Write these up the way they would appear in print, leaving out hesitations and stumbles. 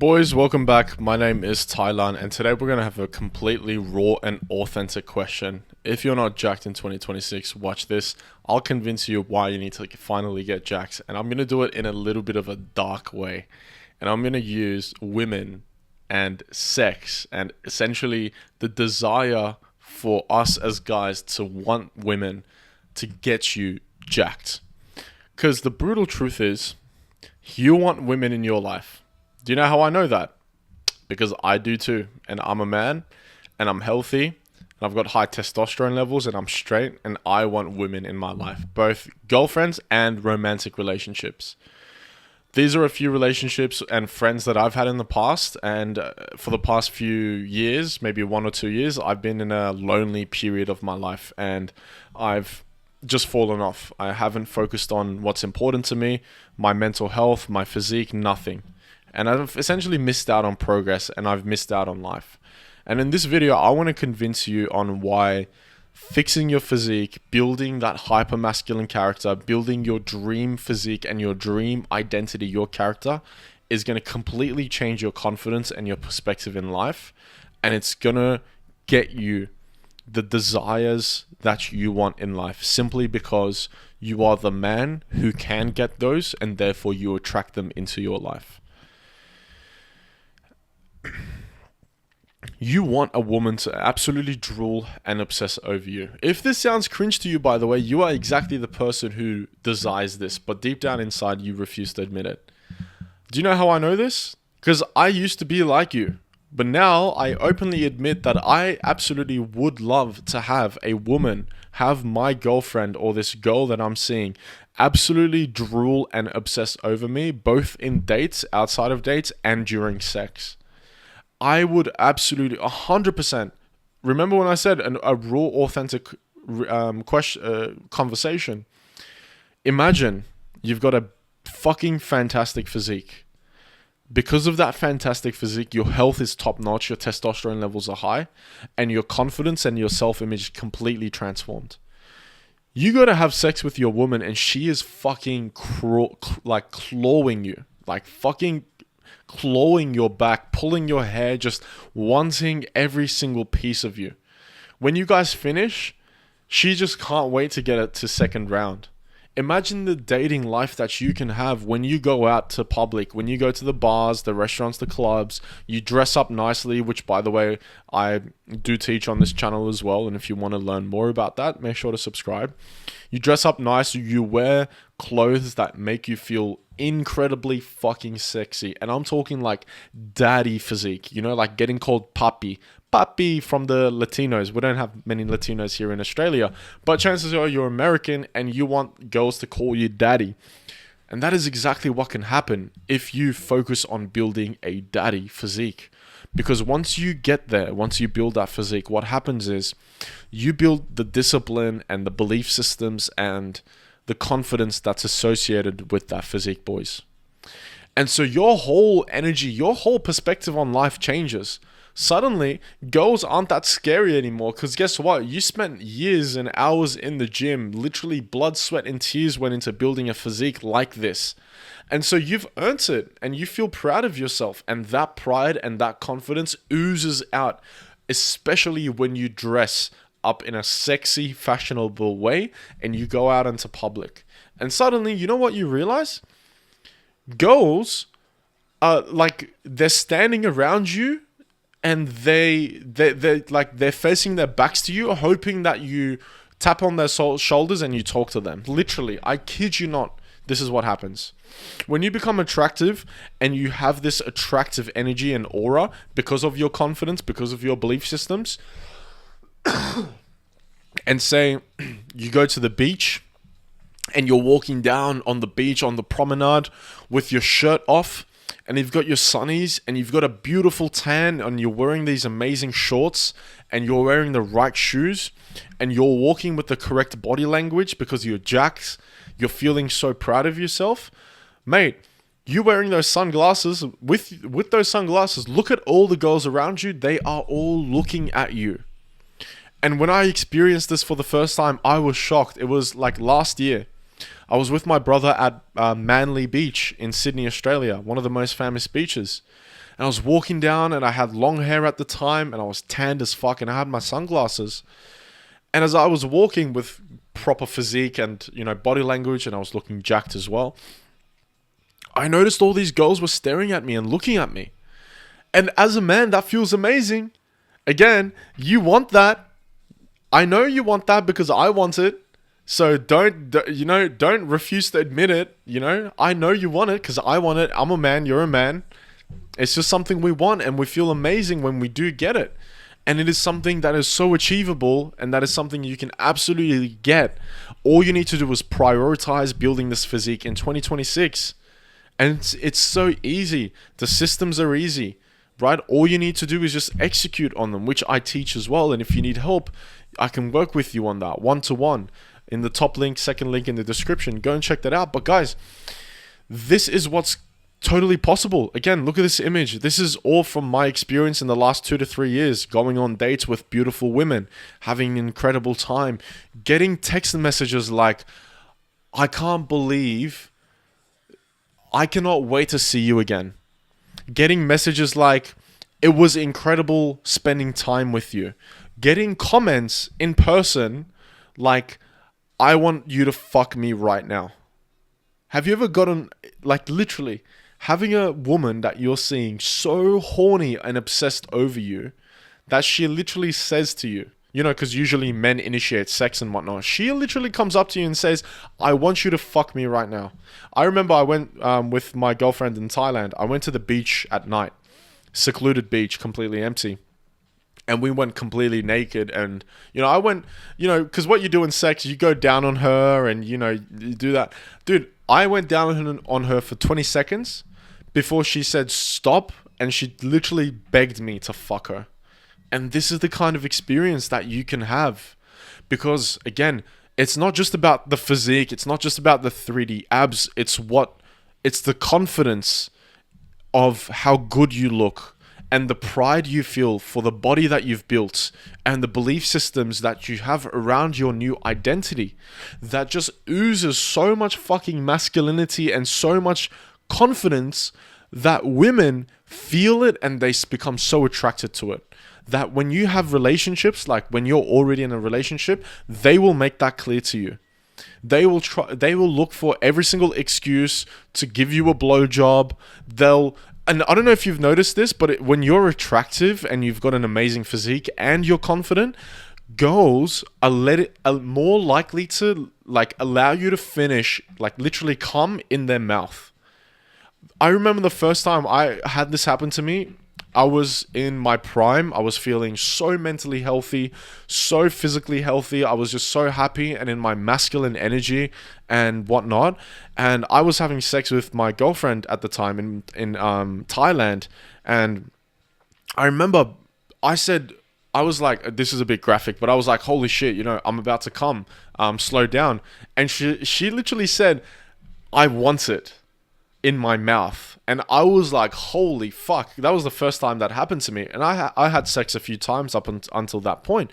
Boys, welcome back. My name is Thailand, and today we're going to have a completely raw and authentic question. If you're not jacked in 2026, watch this. I'll convince you why you need to finally get jacked, and I'm going to do it in a little bit of a dark way. And I'm going to use women and sex and essentially the desire for us as guys to want women to get you jacked. Because the brutal truth is, you want women in your life. Do you know how I know that? Because I do too. And I'm a man and I'm healthy and I've got high testosterone levels and I'm straight and I want women in my life, both girlfriends and romantic relationships. These are a few relationships and friends that I've had in the past, and for the past few years, maybe 1 or 2 years, I've been in a lonely period of my life and I've just fallen off. I haven't focused on what's important to me, my mental health, my physique, nothing. And I've essentially missed out on progress and I've missed out on life. And in this video, I want to convince you on why fixing your physique, building that hyper masculine character, building your dream physique and your dream identity, your character, is going to completely change your confidence and your perspective in life. And it's going to get you the desires that you want in life simply because you are the man who can get those and therefore you attract them into your life. You want a woman to absolutely drool and obsess over you. If this sounds cringe to you, by the way, you are exactly the person who desires this, but deep down inside, you refuse to admit it. Do you know how I know this? Because I used to be like you, but now I openly admit that I absolutely would love to have a woman, have my girlfriend or this girl that I'm seeing, absolutely drool and obsess over me, both in dates, outside of dates, and during sex. I would absolutely 100%. Remember when I said a raw, authentic conversation? Imagine you've got a fucking fantastic physique. Because of that fantastic physique, your health is top notch, your testosterone levels are high, and your confidence and your self-image completely transformed. You go to have sex with your woman and she is fucking clawing you. Like fucking clawing your back, pulling your hair, just wanting every single piece of you. When you guys finish, she just can't wait to get it to second round. Imagine the dating life that you can have when you go out to public, when you go to the bars, the restaurants, the clubs, you dress up nicely, which by the way, I do teach on this channel as well. And if you want to learn more about that, make sure to subscribe. You dress up nice, you wear clothes that make you feel incredibly fucking sexy. And I'm talking like daddy physique, you know, like getting called papi from the Latinos. We don't have many Latinos here in Australia, but chances are you're American and you want girls to call you daddy. And that is exactly what can happen if you focus on building a daddy physique. Because once you get there, once you build that physique, what happens is you build the discipline and the belief systems and the confidence that's associated with that physique, boys. And so your whole energy, your whole perspective on life changes. Suddenly, girls aren't that scary anymore because guess what? You spent years and hours in the gym, literally blood, sweat, and tears went into building a physique like this. And so you've earned it and you feel proud of yourself, and that pride and that confidence oozes out, especially when you dress up in a sexy, fashionable way and you go out into public. And suddenly, you know what you realize? Girls are like, they're standing around you and they're facing their backs to you, hoping that you tap on their shoulders and you talk to them. Literally, I kid you not. This is what happens. When you become attractive and you have this attractive energy and aura because of your confidence, because of your belief systems, and say you go to the beach and you're walking down on the beach on the promenade with your shirt off and you've got your sunnies and you've got a beautiful tan and you're wearing these amazing shorts and you're wearing the right shoes and you're walking with the correct body language because you're jacked, you're feeling so proud of yourself. Mate, you wearing those sunglasses, with those sunglasses, look at all the girls around you. They are all looking at you. And when I experienced this for the first time, I was shocked. It was like last year. I was with my brother at Manly Beach in Sydney, Australia, one of the most famous beaches. And I was walking down and I had long hair at the time and I was tanned as fuck and I had my sunglasses. And as I was walking with proper physique and, body language, and I was looking jacked as well, I noticed all these girls were staring at me and looking at me. And as a man, that feels amazing. Again, you want that. I know you want that because I want it. So don't refuse to admit it. I know you want it because I want it. I'm a man, you're a man. It's just something we want, and we feel amazing when we do get it. And it is something that is so achievable, and that is something you can absolutely get. All you need to do is prioritize building this physique in 2026. And it's so easy. The systems are easy, right? All you need to do is just execute on them, which I teach as well. And if you need help, I can work with you on that one-to-one. In the top link, second link in the description, go and check that out. But guys, this is what's totally possible. Again, look at this image. This is all from my experience in the last 2 to 3 years, going on dates with beautiful women, having an incredible time, getting text messages like, I can't believe, I cannot wait to see you again. Getting messages like, it was incredible spending time with you. Getting comments in person like, I want you to fuck me right now. Have you ever gotten, literally, having a woman that you're seeing so horny and obsessed over you that she literally says to you, because usually men initiate sex and whatnot. She literally comes up to you and says, I want you to fuck me right now. I remember I went with my girlfriend in Thailand. I went to the beach at night, secluded beach, completely empty. And we went completely naked. And, I went, because what you do in sex, you go down on her and, you do that. Dude, I went down on her for 20 seconds before she said stop. And she literally begged me to fuck her. And this is the kind of experience that you can have. Because, again, it's not just about the physique. It's not just about the 3D abs. It's the confidence of how good you look. And the pride you feel for the body that you've built and the belief systems that you have around your new identity that just oozes so much fucking masculinity and so much confidence that women feel it and they become so attracted to it. That when you have relationships, like when you're already in a relationship, they will make that clear to you. They will look for every single excuse to give you a blowjob. And I don't know if you've noticed this, but when you're attractive and you've got an amazing physique and you're confident, girls are more likely to allow you to finish, literally come in their mouth. I remember the first time I had this happen to me. I was in my prime. I was feeling so mentally healthy, so physically healthy. I was just so happy and in my masculine energy and whatnot. And I was having sex with my girlfriend at the time in Thailand. And I remember I was like, this is a bit graphic, but I was like, holy shit, I'm about to come. Slow down. And she literally said, I want it in my mouth. And I was like, holy fuck. That was the first time that happened to me. And I had sex a few times up until that point.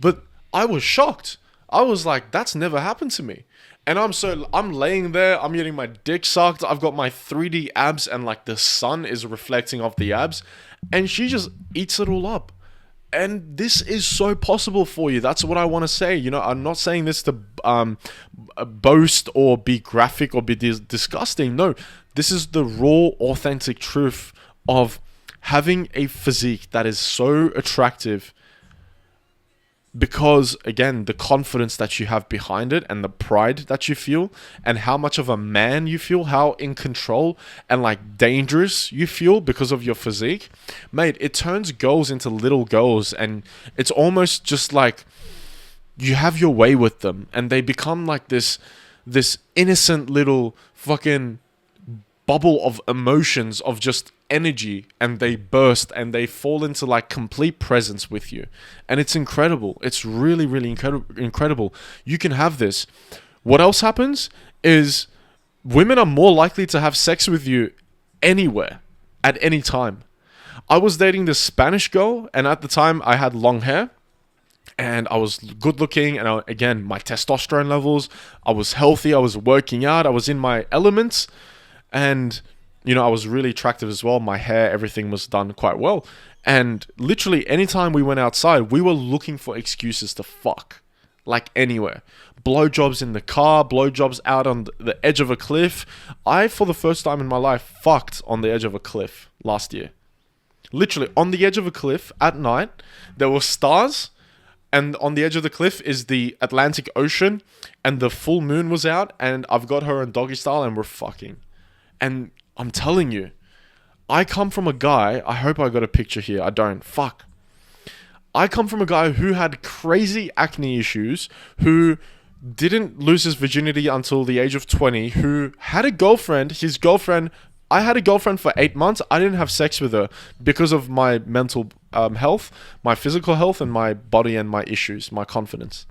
But I was shocked. I was like, that's never happened to me. And I'm laying there, I'm getting my dick sucked. I've got my 3D abs and the sun is reflecting off the abs. And she just eats it all up. And this is so possible for you. That's what I want to say. I'm not saying this to boast or be graphic or be disgusting. No, this is the raw, authentic truth of having a physique that is so attractive because, again, the confidence that you have behind it and the pride that you feel and how much of a man you feel, how in control and dangerous you feel because of your physique. Mate, it turns girls into little girls and it's almost just you have your way with them and they become this innocent little fucking bubble of emotions, of just energy, and they burst and they fall into complete presence with you. And it's incredible. It's really, really incredible. You can have this. What else happens is women are more likely to have sex with you anywhere, at any time. I was dating this Spanish girl, and at the time I had long hair. And I was good looking, and again, my testosterone levels, I was healthy, I was working out, I was in my elements. And I was really attractive as well. My hair, everything was done quite well. And literally, anytime we went outside, we were looking for excuses to fuck. Like anywhere. Blowjobs in the car, blowjobs out on the edge of a cliff. I, for the first time in my life, fucked on the edge of a cliff last year. Literally, on the edge of a cliff at night, there were stars. And on the edge of the cliff is the Atlantic Ocean. And the full moon was out. And I've got her in doggy style and we're fucking. And I'm telling you, I come from a guy, I hope I got a picture here, I don't, fuck. I come from a guy who had crazy acne issues, who didn't lose his virginity until the age of 20, who had a girlfriend, I had a girlfriend for 8 months, I didn't have sex with her because of my mental health, my physical health, and my body and my issues, my confidence.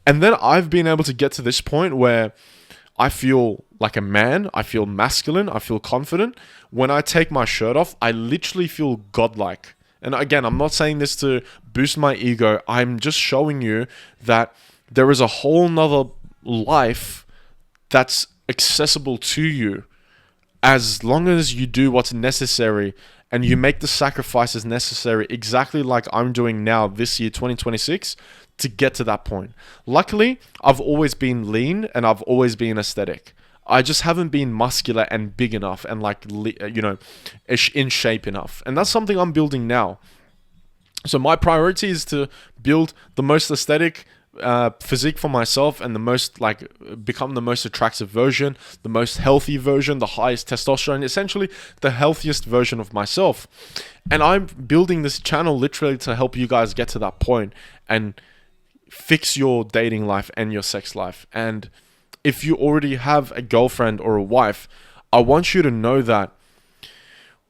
And then I've been able to get to this point where I feel like a man, I feel masculine, I feel confident. When I take my shirt off, I literally feel godlike. And again, I'm not saying this to boost my ego. I'm just showing you that there is a whole nother life that's accessible to you as long as you do what's necessary and you make the sacrifices necessary, exactly like I'm doing now this year, 2026, to get to that point. Luckily, I've always been lean and I've always been aesthetic. I just haven't been muscular and big enough and in shape enough. And that's something I'm building now. So my priority is to build the most aesthetic physique for myself and become the most attractive version, the most healthy version, the highest testosterone, essentially the healthiest version of myself. And I'm building this channel literally to help you guys get to that point and fix your dating life and your sex life. And if you already have a girlfriend or a wife, I want you to know that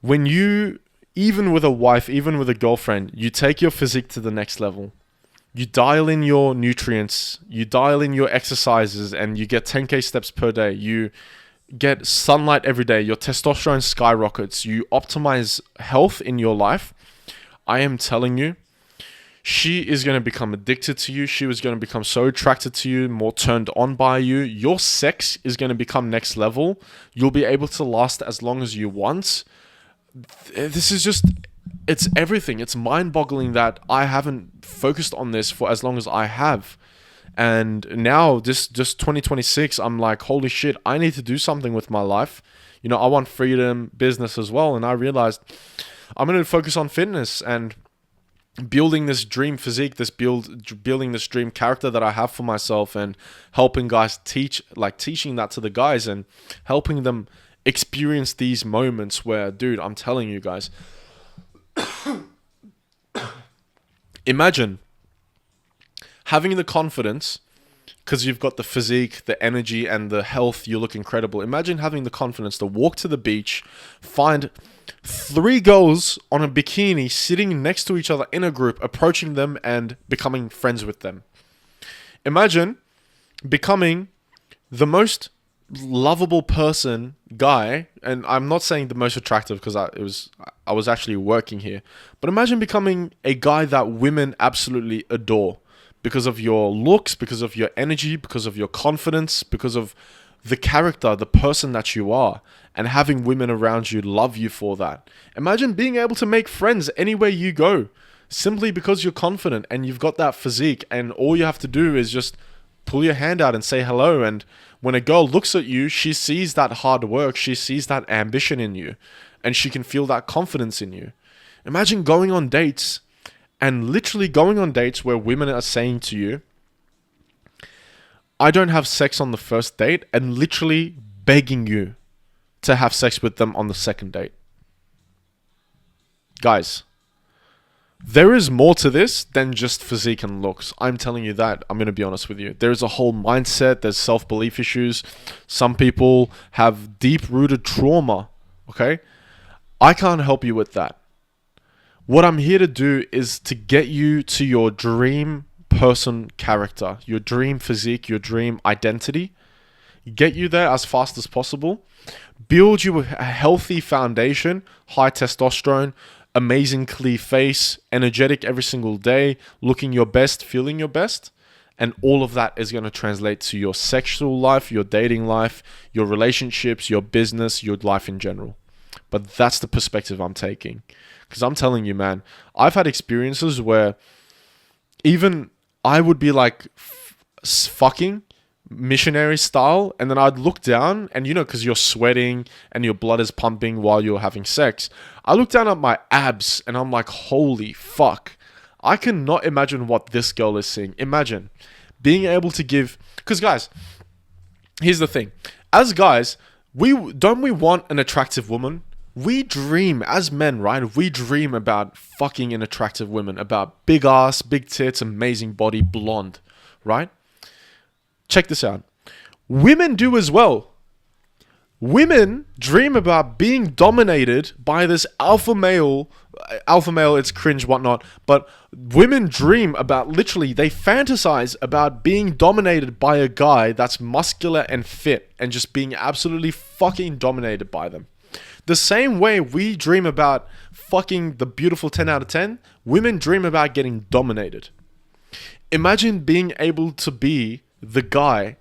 when you, even with a wife, even with a girlfriend, you take your physique to the next level. You dial in your nutrients, you dial in your exercises, and you get 10K steps per day. You get sunlight every day. Your testosterone skyrockets. You optimize health in your life. I am telling you, she is going to become addicted to you. She is going to become so attracted to you, more turned on by you. Your sex is going to become next level. You'll be able to last as long as you want. This is just, it's everything. It's mind-boggling that I haven't focused on this for as long as I have. And now, just 2026, I'm like, holy shit, I need to do something with my life. I want freedom, business as well. And I realized I'm going to focus on fitness and building this dream physique, building this dream character that I have for myself, and helping guys teaching that to the guys and helping them experience these moments where, dude, I'm telling you guys, imagine having the confidence, because you've got the physique, the energy, and the health, you look incredible. Imagine having the confidence to walk to the beach, find 3 girls on a bikini sitting next to each other in a group, approaching them and becoming friends with them. Imagine becoming the most lovable guy, and I'm not saying the most attractive because I was actually working here, but imagine becoming a guy that women absolutely adore because of your looks, because of your energy, because of your confidence, because of the character, the person that you are, and having women around you love you for that. Imagine being able to make friends anywhere you go, simply because you're confident and you've got that physique, and all you have to do is just pull your hand out and say hello. And when a girl looks at you, she sees that hard work, she sees that ambition in you, and she can feel that confidence in you. Imagine going on dates, and literally going on dates where women are saying to you, I don't have sex on the first date, and literally begging you to have sex with them on the second date. Guys, there is more to this than just physique and looks. I'm telling you that. I'm going to be honest with you. There's a whole mindset. There's self-belief issues. Some people have deep-rooted trauma, okay? I can't help you with that. What I'm here to do is to get you to your dream person character, your dream physique, your dream identity. Get you there as fast as possible. Build you a healthy foundation, high testosterone, amazing clear face, energetic every single day, looking your best, feeling your best. And all of that is going to translate to your sexual life, your dating life, your relationships, your business, your life in general. But that's the perspective I'm taking. Because I'm telling you, man, I've had experiences where even I would be like fucking missionary style, and then I'd look down, and because you're sweating and your blood is pumping while you're having sex, I look down at my abs and I'm like, holy fuck, I cannot imagine what this girl is seeing. Imagine being able to give, because guys, here's the thing, as guys, we want an attractive woman. We dream as men, right? We dream about fucking an attractive woman, about big ass, big tits, amazing body, blonde, right? Check this out. Women do as well. Women dream about being dominated by this alpha male. Alpha male, it's cringe, whatnot. But women dream about, literally, they fantasize about being dominated by a guy that's muscular and fit and just being absolutely fucking dominated by them. The same way we dream about fucking the beautiful 10 out of 10, women dream about getting dominated. Imagine being able to be the guy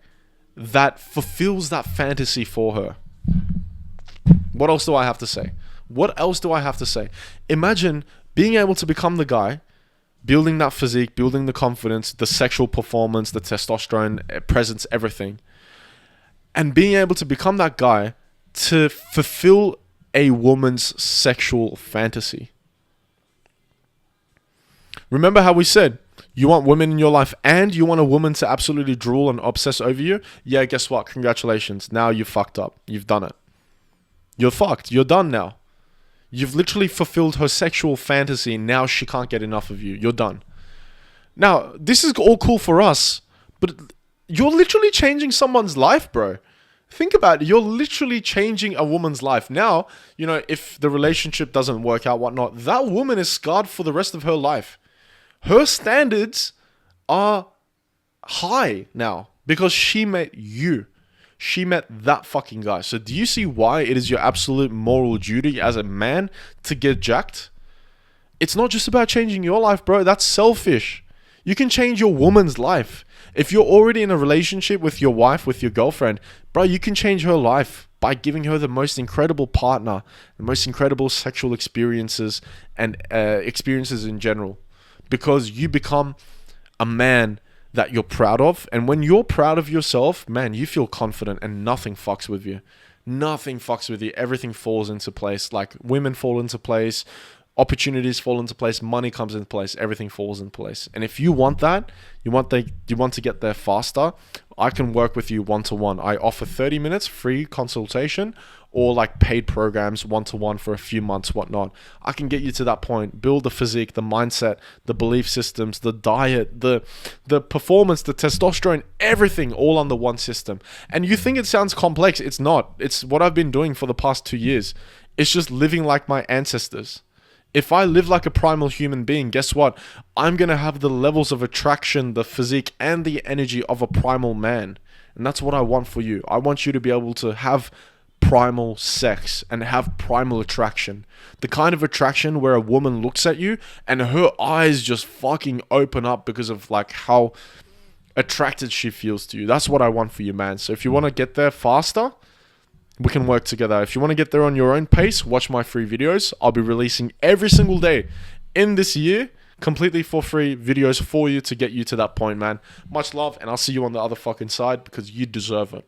that fulfills that fantasy for her. What else do I have to say? What else do I have to say? Imagine being able to become the guy, building that physique, building the confidence, the sexual performance, the testosterone presence, everything, and being able to become that guy to fulfill a woman's sexual fantasy. Remember how we said, you want women in your life and you want a woman to absolutely drool and obsess over you? Yeah, guess what? Congratulations. Now you fucked up. You've done it. You're fucked. You're done now. You've literally fulfilled her sexual fantasy. Now she can't get enough of you. You're done. Now, this is all cool for us, but you're literally changing someone's life, bro. Think about it. You're literally changing a woman's life. Now, if the relationship doesn't work out, whatnot, that woman is scarred for the rest of her life. Her standards are high now because she met you. She met that fucking guy. So do you see why it is your absolute moral duty as a man to get jacked? It's not just about changing your life, bro. That's selfish. You can change your woman's life. If you're already in a relationship with your wife, with your girlfriend, bro, you can change her life by giving her the most incredible partner, the most incredible sexual experiences and experiences in general. Because you become a man that you're proud of. And when you're proud of yourself, man, you feel confident and nothing fucks with you. Nothing fucks with you. Everything falls into place. Like women fall into place. Opportunities fall into place, money comes into place, everything falls into place. And if you want that, you want to get there faster, I can work with you one-to-one. I offer 30 minutes free consultation or like paid programs one-to-one for a few months, whatnot. I can get you to that point, build the physique, the mindset, the belief systems, the diet, the performance, the testosterone, everything all under one system. And you think it sounds complex. It's not. It's what I've been doing for the past 2 years. It's just living like my ancestors. If I live like a primal human being, guess what? I'm going to have the levels of attraction, the physique, and the energy of a primal man. And that's what I want for you. I want you to be able to have primal sex and have primal attraction. The kind of attraction where a woman looks at you and her eyes just fucking open up because of like how attracted she feels to you. That's what I want for you, man. So if you want to get there faster, we can work together. If you want to get there on your own pace, watch my free videos. I'll be releasing every single day in this year, completely for free videos for you to get you to that point, man. Much love, and I'll see you on the other fucking side because you deserve it.